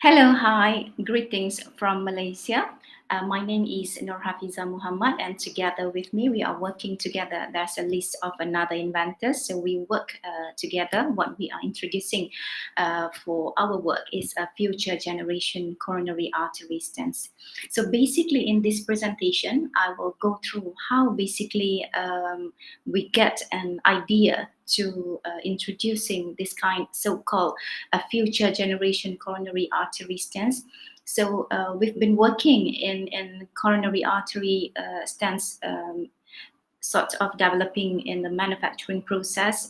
Hello, hi, greetings from Malaysia. My name is Nur Hafiza Muhammad, and together with me, we are working together. There's a list of another inventors, so we work together. What we are introducing for our work is a future generation coronary artery stents. So basically, in this presentation, I will go through how basically we get an idea to introducing this kind so-called future generation coronary artery stents. So we've been working in coronary artery stents, sort of developing in the manufacturing process,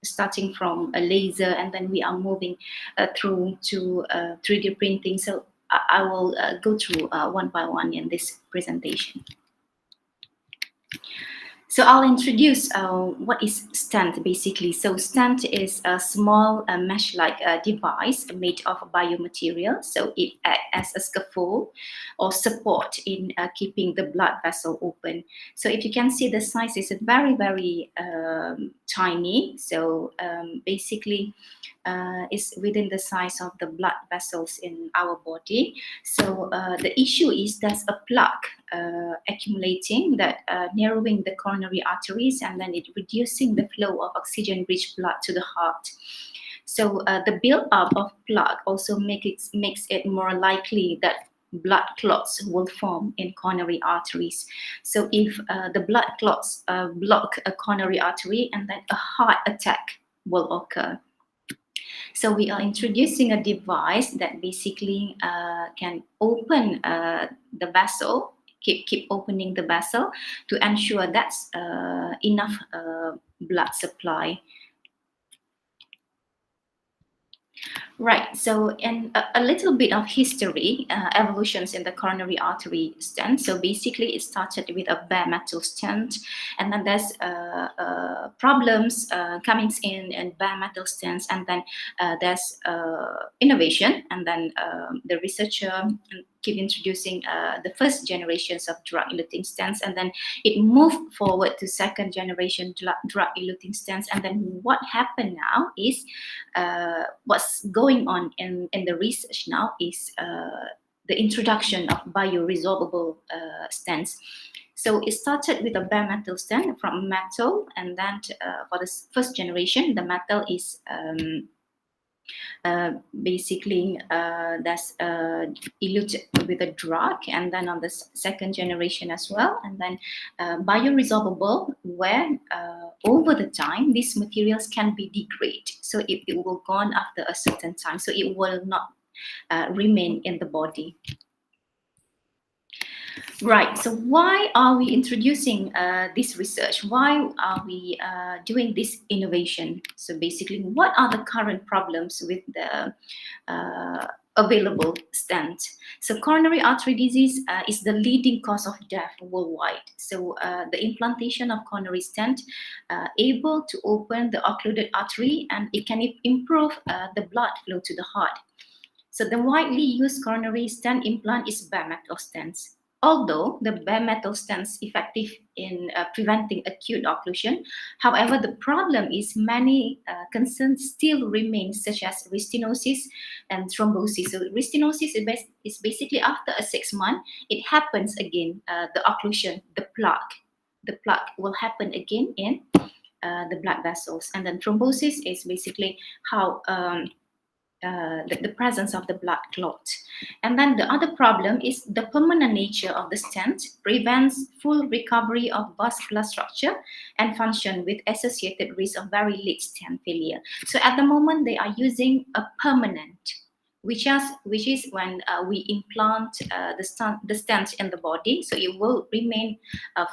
starting from a laser, and then we are moving through to 3D printing. So I will go through one by one in this presentation. So I'll introduce what is stent basically. So stent is a small mesh-like device made of biomaterial. So it acts as a scaffold or support in keeping the blood vessel open. So if you can see, the size is very, very tiny. So basically is within the size of the blood vessels in our body. So the issue is there's a plaque accumulating that narrowing the coronary arteries, and then it reducing the flow of oxygen-rich blood to the heart. So the build-up of plaque also makes it more likely that blood clots will form in coronary arteries. So if the blood clots block a coronary artery, and then a heart attack will occur. So we are introducing a device that basically can open the vessel, keep opening the vessel to ensure that's enough blood supply. Right, so in a little bit of history, evolutions in the coronary artery stent. So basically it started with a bare metal stent, and then there's problems coming in bare metal stents, and then there's innovation, and then the researcher keep introducing the first generations of drug-eluting stents, and then it moved forward to second generation drug-eluting stents. And then what happened now is what's going on in the research now is the introduction of bioresorbable stents. So it started with a bare metal stent from metal, and then for the first generation, the metal is basically that's eluted with a drug, and then on the second generation as well, and then bioresorbable, where over the time these materials can be degraded, so it will go on after a certain time, so it will not remain in the body. Right, so why are we introducing this research? Why are we doing this innovation? So basically, what are the current problems with the available stent? So coronary artery disease is the leading cause of death worldwide. So the implantation of coronary stent able to open the occluded artery, and it can improve the blood flow to the heart. So the widely used coronary stent implant is bare metal stents. Although the bare metal stents effective in preventing acute occlusion, however, the problem is many concerns still remain, such as restenosis and thrombosis. So restenosis is basically after a 6 month, it happens again, the occlusion, the plaque will happen again in the blood vessels. And then thrombosis is basically how the presence of the blood clot. And then the other problem is the permanent nature of the stent prevents full recovery of vascular structure and function, with associated risk of very late stent failure. So at the moment they are using a permanent, which is when we implant the stent in the body, so it will remain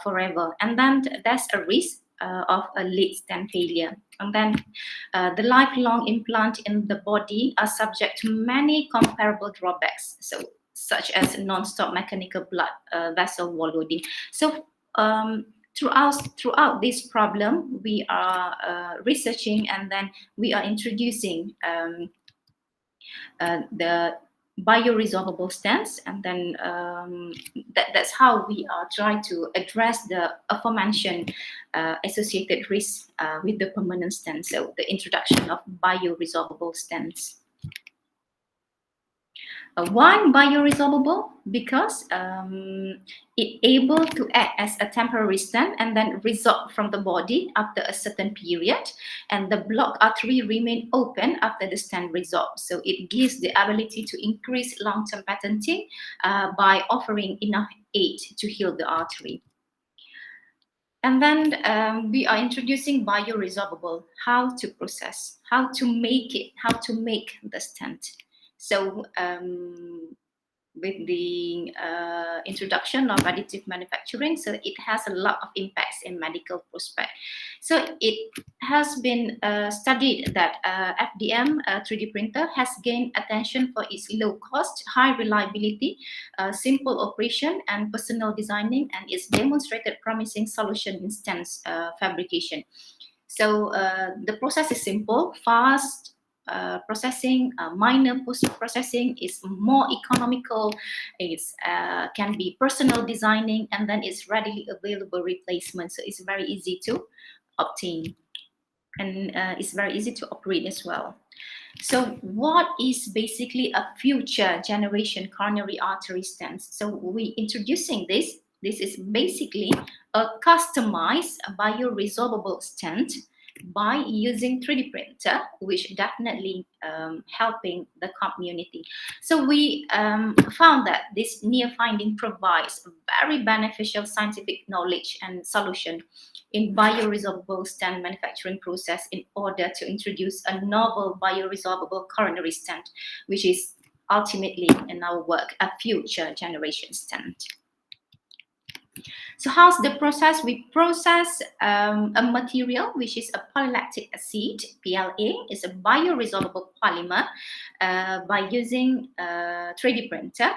forever. And then there's a risk of a late stent failure. And then the lifelong implant in the body are subject to many comparable drawbacks, so such as non-stop mechanical blood vessel wall loading. So throughout this problem, we are researching, and then we are introducing the bioresorbable stents, and then that's how we are trying to address the aforementioned associated risks with the permanent stents. So the introduction of bioresorbable stents. Why bioresorbable? Because it able to act as a temporary stent and then resorb from the body after a certain period, and the blocked artery remain open after the stent resorbs. So it gives the ability to increase long-term patenting by offering enough aid to heal the artery. And then we are introducing bioresorbable, how to process, how to make it, how to make the stent. So with the introduction of additive manufacturing, so it has a lot of impacts in medical prospect. So it has been studied that FDM 3D printer has gained attention for its low cost, high reliability, simple operation, and personal designing, and it's demonstrated promising solution in stents fabrication. So the process is simple, fast, processing, minor post-processing is more economical, it's can be personal designing, and then it's readily available replacement. So it's very easy to obtain, and it's very easy to operate as well. So what is basically a future generation coronary artery stent? So we introducing this. This is basically a customized bioresorbable stent by using 3D printer, which definitely helping the community. So we found that this near finding provides very beneficial scientific knowledge and solution in bioresorbable stent manufacturing process in order to introduce a novel bioresorbable coronary stent, which is ultimately in our work a future generation stent. So how's the process? We process a material which is a polylactic acid, PLA, is a bioresorbable polymer by using a 3D printer.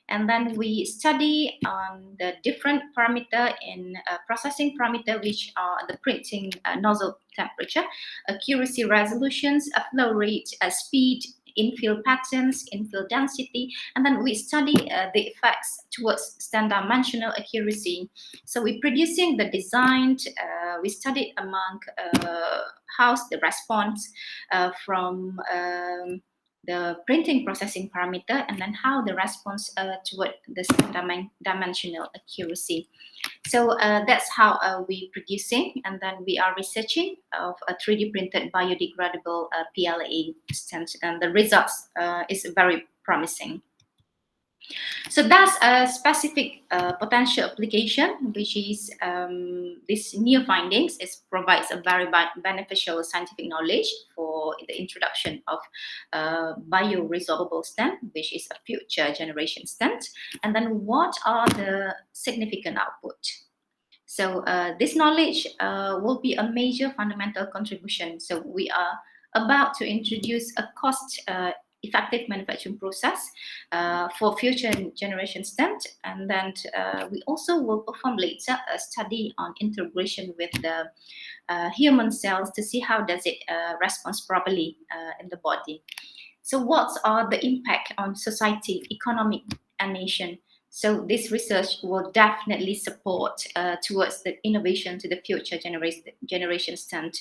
And then we study on the different parameter in processing parameter, which are the printing nozzle temperature, accuracy resolutions, flow rate, speed, infill patterns, infill density, and then we study the effects towards stent dimensional accuracy. So we're producing the design, we studied among how's the response from the printing processing parameter, and then how the response toward the dimensional accuracy. So that's how we're producing, and then we are researching of a 3D printed biodegradable PLA stent, and the results is very promising. So that's a specific potential application, which is this new findings. It provides a very beneficial scientific knowledge for the introduction of bioresorbable stent, which is a future generation stent. And then what are the significant output? So this knowledge will be a major fundamental contribution. So we are about to introduce a cost effective manufacturing process for future generation stent, and then we also will perform later a study on integration with the human cells to see how does it respond properly in the body. So what are the impact on society, economic, and nation? So this research will definitely support towards the innovation to the future generation stent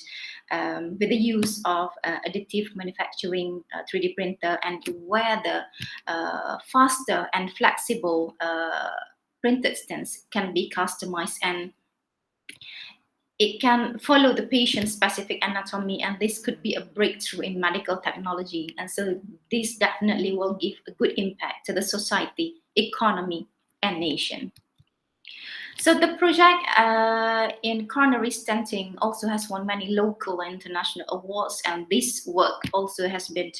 with the use of additive manufacturing, 3D printer, and where the faster and flexible printed stents can be customized, and it can follow the patient specific anatomy, and this could be a breakthrough in medical technology. And so this definitely will give a good impact to the society, economy, and nation. So the project in coronary stenting also has won many local and international awards, and this work also has been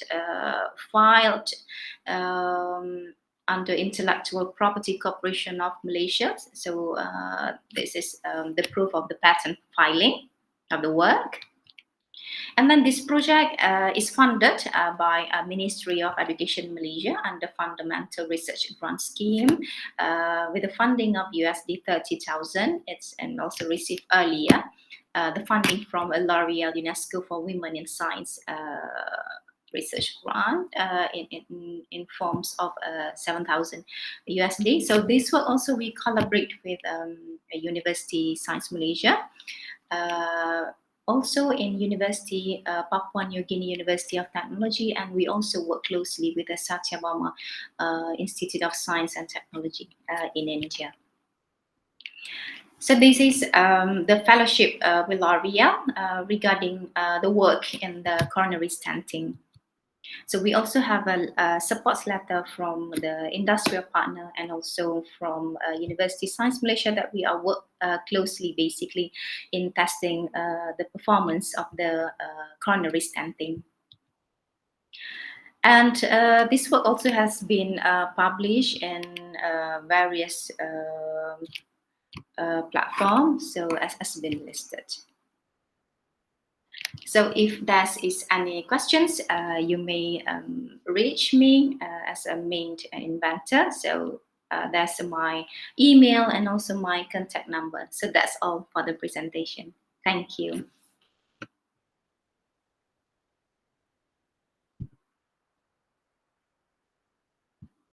filed under Intellectual Property Corporation of Malaysia. So this is the proof of the patent filing of the work. And then this project is funded by Ministry of Education Malaysia under Fundamental Research Grant Scheme with a funding of USD 30,000. It's and also received earlier the funding from a L'Oreal UNESCO for Women in Science research grant in forms of 7,000 USD. So this will also we collaborate with University Science Malaysia. also in University, Papua New Guinea University of Technology, and we also work closely with the Satyabama Institute of Science and Technology in India. So this is the fellowship with L'Oreal regarding the work in the coronary stenting. So we also have a support letter from the industrial partner and also from University Science Malaysia that we are work closely basically in testing the performance of the coronary stenting. And this work also has been published in various platforms, so as has been listed. So if there is any questions, you may reach me as a main inventor. So that's my email and also my contact number. So that's all for the presentation. Thank you.